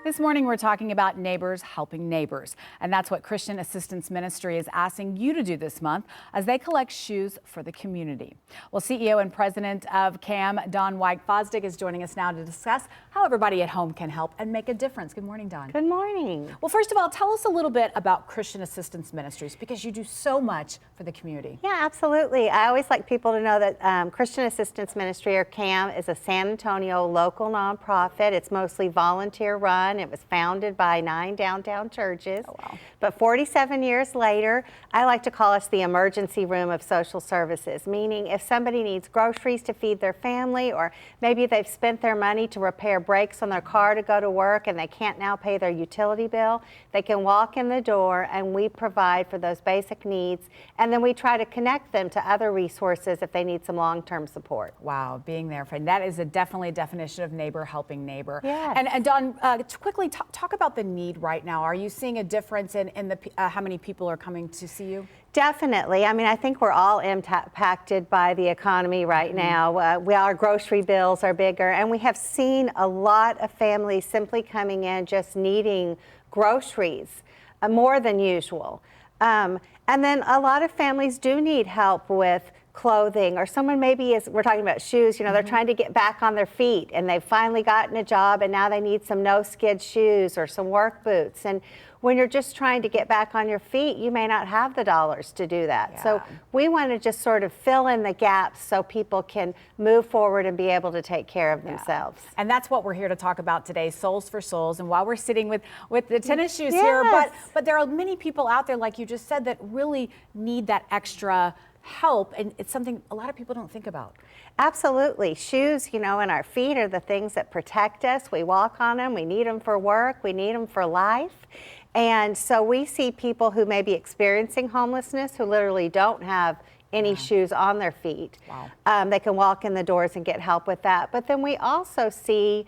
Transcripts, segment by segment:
This morning, we're talking about neighbors helping neighbors. And that's what Christian Assistance Ministry is asking you to do this month as they collect shoes for the community. Well, CEO and president of CAM, Dawn White-Fosdick, is joining us now to discuss how everybody at home can help and make a difference. Good morning, Dawn. Good morning. Well, first of all, tell us a little bit about Christian Assistance Ministries because you do so much for the community. Yeah, absolutely. I always like people to know that Christian Assistance Ministry, or CAM, is a San Antonio local nonprofit. It's mostly volunteer run. It was founded by 9 downtown churches. Oh, wow. But 47 years later, I like to call us the emergency room of social services, meaning if somebody needs groceries to feed their family, or maybe they've spent their money to repair brakes on their car to go to work and they can't now pay their utility bill, they can walk in the door and we provide for those basic needs, and then we try to connect them to other resources if they need some long-term support. Wow, being there for that is definitely a definition of neighbor helping neighbor. Yes. And Dawn, quickly talk about the need right now. Are you seeing a difference in the how many people are coming to see you? Definitely. I mean, I think we're all impacted by the economy right now. Our grocery bills are bigger, and we have seen a lot of families simply coming in just needing groceries, more than usual. And then a lot of families do need help with clothing, or someone maybe we're talking about shoes, they're trying to get back on their feet and they've finally gotten a job and now they need some no-skid shoes or some work boots. And when you're just trying to get back on your feet, you may not have the dollars to do that. Yeah. So we want to just sort of fill in the gaps so people can move forward and be able to take care of themselves. And that's what we're here to talk about today, Souls for Souls. And while we're sitting with the tennis shoes here, but there are many people out there, like you just said, that really need that extra help, and it's something a lot of people don't think about. Absolutely. Shoes, in our feet are the things that protect us. We walk on them. We need them for work. We need them for life. And so we see people who may be experiencing homelessness who literally don't have any shoes on their feet. Wow. They can walk in the doors and get help with that. But then we also see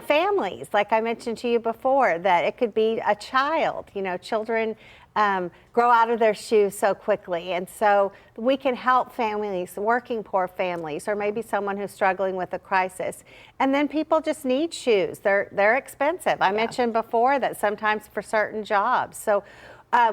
families, like I mentioned to you before, that it could be a child. Children grow out of their shoes so quickly. And so we can help families, working poor families, or maybe someone who's struggling with a crisis. And then people just need shoes. They're expensive. I mentioned before that sometimes for certain jobs. So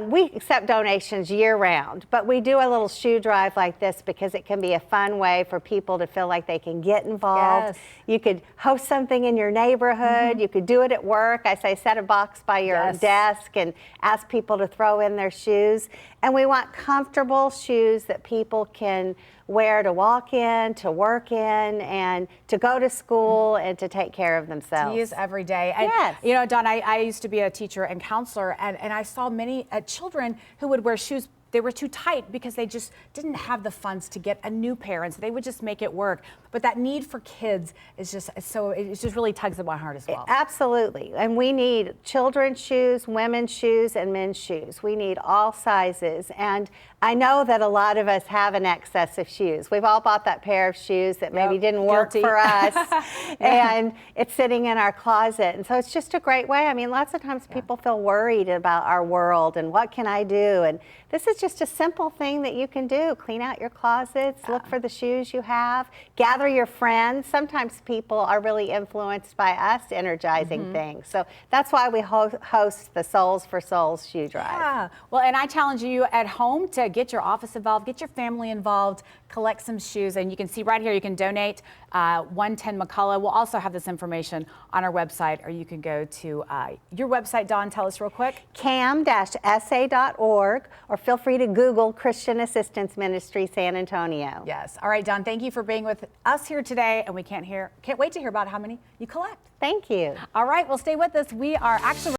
we accept donations year-round, but we do a little shoe drive like this because it can be a fun way for people to feel like they can get involved. Yes. You could host something in your neighborhood. You could do it at work. I say set a box by your desk and ask people to throw in their shoes. And we want comfortable shoes that people can wear to walk in, to work in, and to go to school and to take care of themselves. To use every day. And, yes. Dawn, I used to be a teacher and counselor, and I saw many children who would wear shoes. They were too tight because they just didn't have the funds to get a new pair, and so they would just make it work. But that need for kids is just it just really tugs at my heart as well. Absolutely. And we need children's shoes, women's shoes, and men's shoes. We need all sizes. And I know that a lot of us have an excess of shoes. We've all bought that pair of shoes that maybe didn't work for us, and it's sitting in our closet. And so it's just a great way. I mean, lots of times people feel worried about our world and what can I do? And this is just a simple thing that you can do. Clean out your closets, look for the shoes you have, gather your friends. Sometimes people are really influenced by us energizing things. So that's why we host the Souls for Souls shoe drive. Yeah. Well, and I challenge you at home to get your office involved, get your family involved, collect some shoes. And you can see right here, you can donate 110 McCullough. We'll also have this information on our website, or you can go to your website. Dawn, tell us real quick. cam-sa.org, or feel free to Google Christian Assistance Ministry San Antonio. Yes. All right, Dawn, thank you for being with us here today, and we can't wait to hear about how many you collect. Thank you. All right, well, stay with us. We are actually